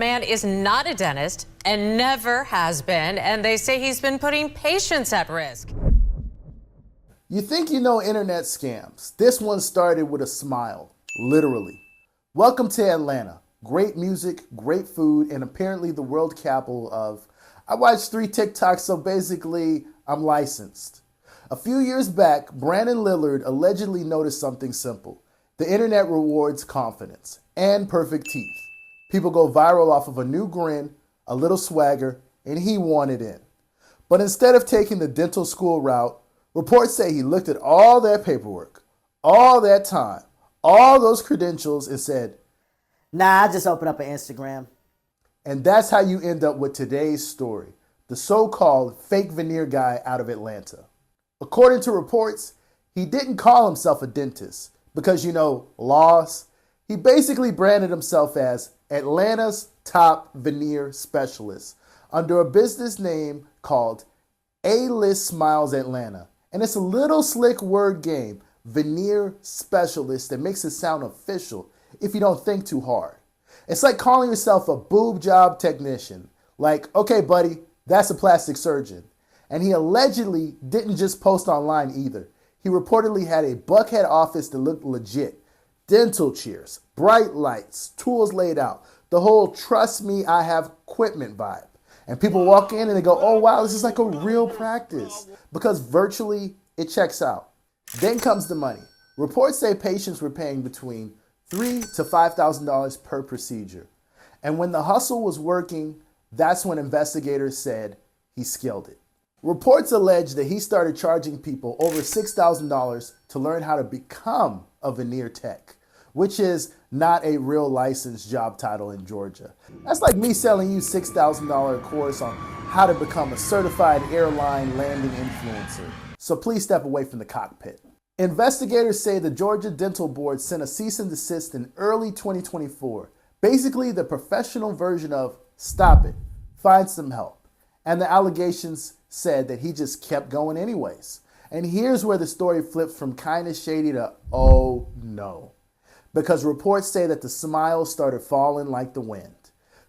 man is not a dentist and never has been, and they say he's been putting patients at risk. You think you know internet scams. This one started with a smile, literally. Welcome to Atlanta. Great music, great food, and apparently the world capital of... I watched 3 TikToks, so basically, I'm licensed. A few years back, Brandon Lillard allegedly noticed something simple. The internet rewards confidence and perfect teeth. People go viral off of a new grin, a little swagger, and he wanted in. But instead of taking the dental school route, reports say he looked at all that paperwork, all that time, all those credentials and said, "Nah, I just opened up an Instagram." And that's how you end up with today's story, the so-called fake veneer guy out of Atlanta. According to reports, he didn't call himself a dentist because, laws. He basically branded himself as Atlanta's top veneer specialist under a business name called A-List Smiles Atlanta. And it's a little slick word game, veneer specialist, that makes it sound official if you don't think too hard. It's like calling yourself a boob job technician. Like, okay, buddy, that's a plastic surgeon. And he allegedly didn't just post online either. He reportedly had a Buckhead office that looked legit. Dental chairs, bright lights, tools laid out. The whole trust me, I have equipment vibe. And people walk in and they go, oh wow, this is like a real practice. Because virtually it checks out. Then comes the money. Reports say patients were paying between $3,000 to $5,000 per procedure. And when the hustle was working, that's when investigators said he scaled it. Reports allege that he started charging people over $6,000 to learn how to become a veneer tech, which is not a real licensed job title in Georgia. That's like me selling you $6,000 course on how to become a certified airline landing influencer. So please step away from the cockpit. Investigators say the Georgia Dental Board sent a cease and desist in early 2024. Basically the professional version of stop it, find some help. And the allegations said that he just kept going anyways. And here's where the story flipped from kind of shady to oh no. Because reports say that the smiles started falling like the wind.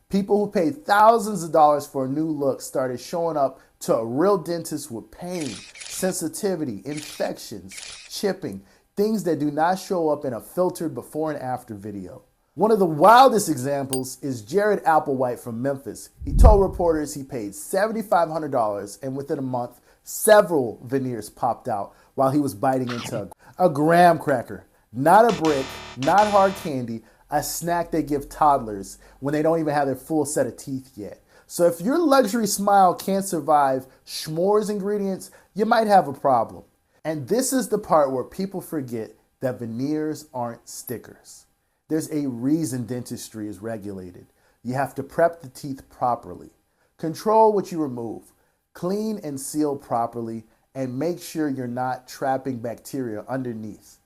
People who paid thousands of dollars for a new look started showing up to a real dentist with pain, sensitivity, infections, chipping, things that do not show up in a filtered before and after video. One of the wildest examples is Jared Applewhite from Memphis. He told reporters he paid $7,500 and within a month, several veneers popped out while he was biting into a graham cracker. Not a brick, not hard candy, a snack they give toddlers when they don't even have their full set of teeth yet. So if your luxury smile can't survive s'mores ingredients, you might have a problem. And this is the part where people forget that veneers aren't stickers. There's a reason dentistry is regulated. You have to prep the teeth properly, control what you remove, clean and seal properly, and make sure you're not trapping bacteria underneath.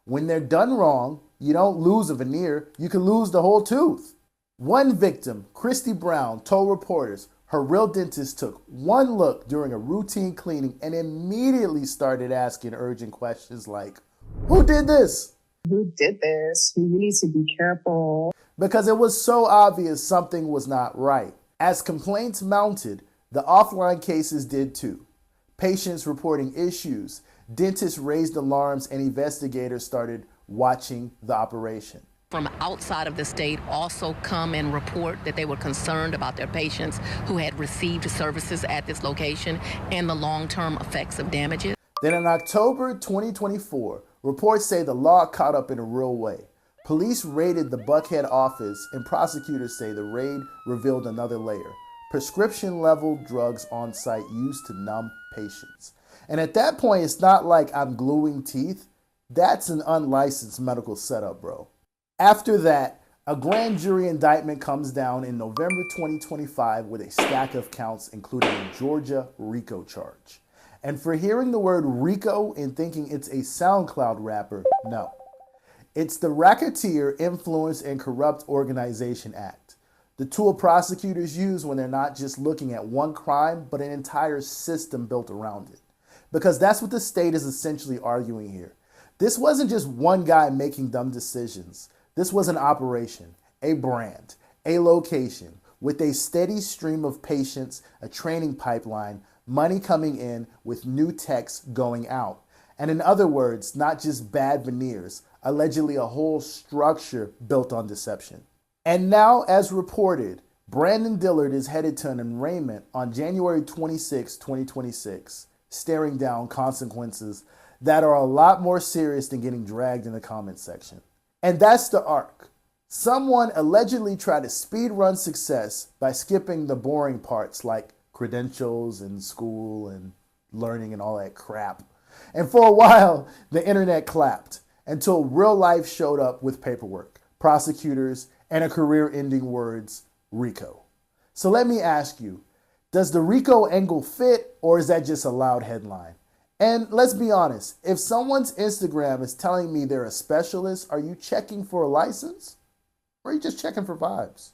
When they're done wrong, you don't lose a veneer, you can lose the whole tooth. One victim, Christy Brown, told reporters her real dentist took one look during a routine cleaning and immediately started asking urgent questions like, who did this? Who did this? You need to be careful. Because it was so obvious something was not right. As complaints mounted, the offline cases did too. Patients reporting issues, dentists raised alarms, and investigators started watching the operation. From outside of the state also come and report that they were concerned about their patients who had received services at this location and the long-term effects of damages. Then in October 2024, reports say the law caught up in a real way. Police raided the Buckhead office and prosecutors say the raid revealed another layer. Prescription-level drugs on site used to numb patients. And at that point, it's not like I'm gluing teeth. That's an unlicensed medical setup, bro. After that, a grand jury indictment comes down in November 2025 with a stack of counts, including a Georgia RICO charge. And for hearing the word RICO and thinking it's a SoundCloud rapper, no. It's the Racketeer, Influence, and Corrupt Organization Act, the tool prosecutors use when they're not just looking at one crime, but an entire system built around it. Because that's what the state is essentially arguing here. This wasn't just one guy making dumb decisions. This was an operation, a brand, a location with a steady stream of patients, a training pipeline, money coming in with new techs going out. And in other words, not just bad veneers, allegedly a whole structure built on deception. And now, as reported, Brandon Dillard is headed to an arraignment on January 26, 2026, staring down consequences that are a lot more serious than getting dragged in the comment section. And that's the arc. Someone allegedly tried to speed run success by skipping the boring parts like credentials and school and learning and all that crap. And for a while, the internet clapped until real life showed up with paperwork, prosecutors, and a career-ending words, RICO. So let me ask you, does the RICO angle fit, or is that just a loud headline? And let's be honest, if someone's Instagram is telling me they're a specialist, are you checking for a license? Or are you just checking for vibes?